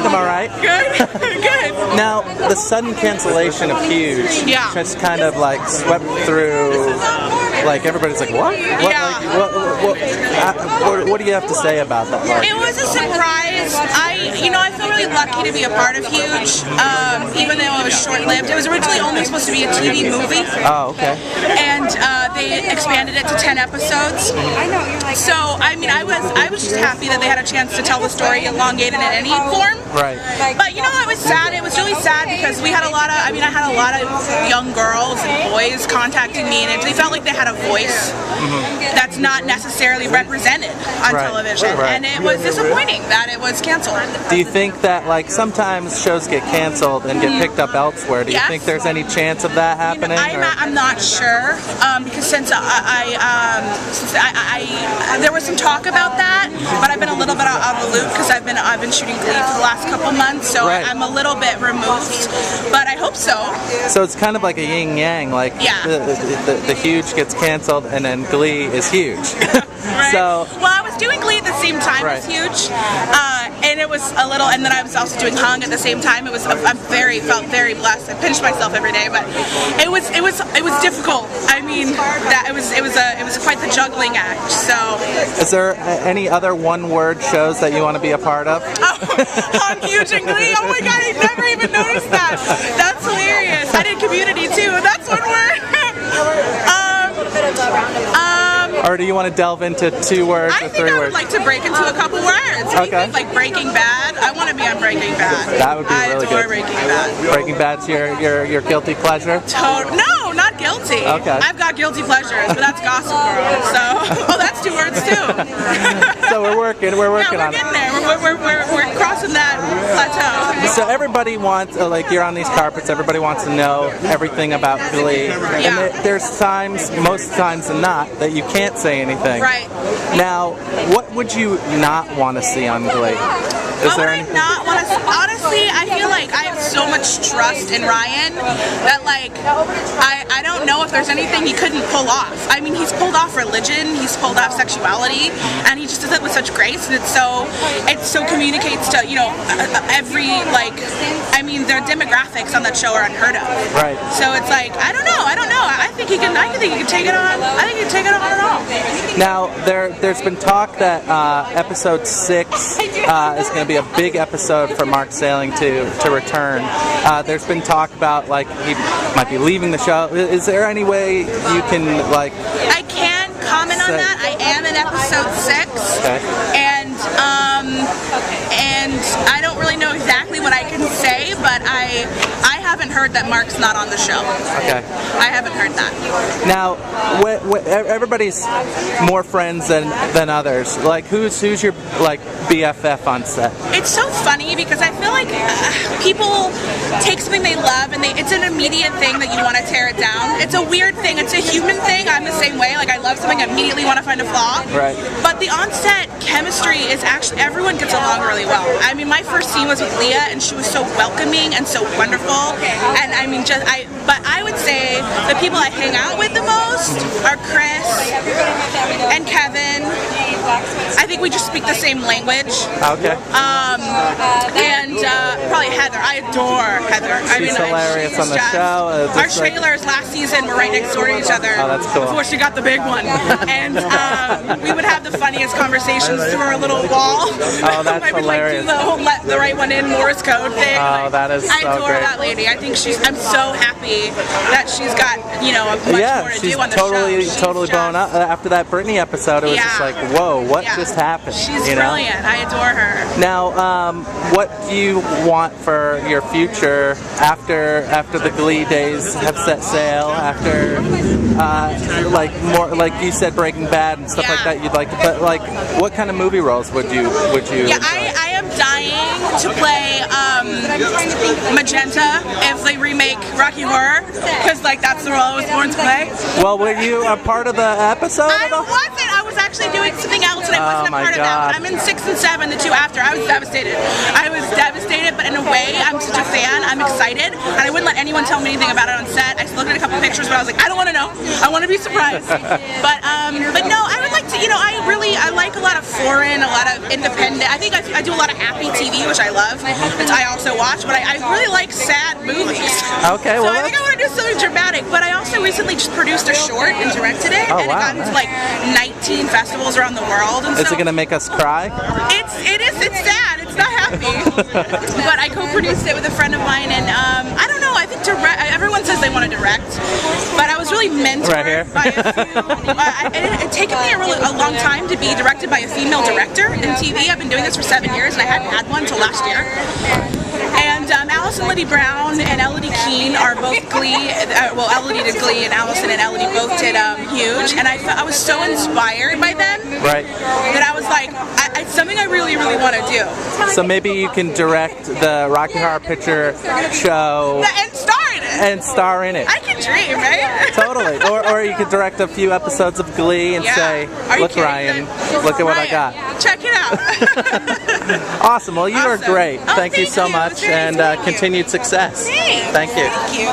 am I right? Good. Good. Now, the sudden cancellation of Huge just kind of like swept through. Like everybody's like, what? What do you have to say about that? Like, it was a surprise. I feel really lucky to be a part of Huge, even though it was short-lived. It was originally only supposed to be a TV movie. Oh, okay. And they expanded it to 10 episodes. So, I mean, I was just happy that they had a chance to tell the story elongated in any form. Right. But it was sad. It was really sad because we had a lot of, I had a lot of young girls and boys contacting me, and they felt like they had a voice that's not necessarily represented on television. And it was disappointing that it was canceled. Do you think that, like, sometimes shows get canceled and get picked up elsewhere? Do you think there's any chance of that happening? I'm not sure, because since there was some talk about that, but I've been a little bit out of the loop because I've been shooting Glee for the last couple months, so I'm a little bit removed, but I hope so. So it's kind of like a yin-yang, like the Huge gets canceled and then Glee is huge. So, well, I was doing Glee at the same time as Huge, and it was a little, and then I was also doing Hung at the same time. It was, felt very blessed. I pinched myself every day, but it was difficult. I mean, it was quite the juggling act. So, is there any other one-word shows that you want to be a part of? Hung, Huge, and Glee. Oh my God, I never even noticed that. That's hilarious. I did Community too, and that's one word. Or do you want to delve into 2 words or 3 words? I think I would like to break into a couple words. Okay. Like Breaking Bad. I want to be on Breaking Bad. That would be really good. I adore Breaking Bad. Breaking Bad's your guilty pleasure? No, not guilty. Okay. I've got guilty pleasures, but that's Gossip Girl. So, that's 2 words too. So we're working on it. We're getting there. We're crossing that plateau. So everybody wants, like, you're on these carpets, everybody wants to know everything about Glee. And there's times, most times than not, that you can't say anything. Right. Now, what would you not want to see on Glee? Honestly, I feel like I have so much trust in Ryan that, like, I don't know if there's anything he couldn't pull off. I mean, he's pulled off religion, he's pulled off sexuality, and he just does it with such grace, and it so communicates to, every, like, I mean, their demographics on that show are unheard of. Right. So it's like, I don't know. I think he can take it on. I think he can take it on and all. Now, there's been talk that episode 6 is going to be a big episode for Mark Salling to return. There's been talk about, like, he might be leaving the show. Is there any way you can, like... I can comment on that. I am in episode 6. Okay. And I don't really know exactly what I can say, but I haven't heard that Mark's not on the show. Okay. I haven't heard that. Now, everybody's more friends than others. Like, who's your, like, BFF on set? It's so funny because I feel like people take something they love and it's an immediate thing that you want to tear it down. It's a weird thing. It's a human thing. I'm the same way. Like, I love something, I immediately want to find a flaw. Right. But the on-set chemistry is actually, everyone gets along really well. I mean, my first scene was with Leah, and she was so welcoming and so wonderful. And I mean, but I would say the people I hang out with the most are Chris and Kevin. I think we just speak the same language. Okay. And probably Heather. I adore Heather. She's hilarious on the show. Our trailers last season were right next door to each other. Oh, that's cool. Before she got the big one. And we would have the funniest conversations through our little wall. Oh, that's hilarious. Like, do the whole let the right one in Morse code thing. Oh, that is so great. I adore that lady. I think I'm so happy that she's got, much more to do on the show. She's totally blown up. After that Britney episode, it was just like, whoa, what just happened? She's brilliant. I adore her. Now, what do you want for your future after the Glee days have set sail? After, like, more, like you said, Breaking Bad and stuff like that, you'd like to put, like, what kind of movie roles would you Yeah, I am dying to play Magenta if they remake Rocky Horror, because, like, that's the role I was born to play. Well, were you a part of the episode? I wasn't. I was actually doing something else, and I wasn't a part of that. I'm in 6 and 7, the 2 after. I was devastated. But in a way, I'm such a fan. I'm excited, and I wouldn't let anyone tell me anything about it on set. I looked at a couple pictures, but I was like, I don't want to know. I want to be surprised. But no, I would like to I like a lot of foreign, a lot of independent. I think I do a lot of happy TV, which I love, which I also watch. But I really like sad movies. Okay, so well, I think I want to do something dramatic. But I also recently just produced a short and directed it, and it got into like 19 festivals around the world. And is it gonna make us cry? It's sad. It's not happy. But I co-produced it with a friend of mine, and I don't know. I think everyone says they want to direct, but I was really mentored by a few. It taken me a long time to be directed by a female director in TV. I've been doing this for 7 years, and I hadn't had one until last year. And Allison Liddy Brown and Elodie Keene are both Glee. Well, Elodie did Glee, and Allison and Elodie both did Huge. And I was so inspired by them that I was like, it's something I really, really want to do. So maybe you can direct the Rocky Horror Picture Show and star in it. And star in it. I can dream, right? Totally. Or you could direct a few episodes of Glee and say, look, Ryan, look at what I got. Check it out. Awesome. Well, you are great. Thank you so much, and continued success. Thanks. Thank you. Thank you.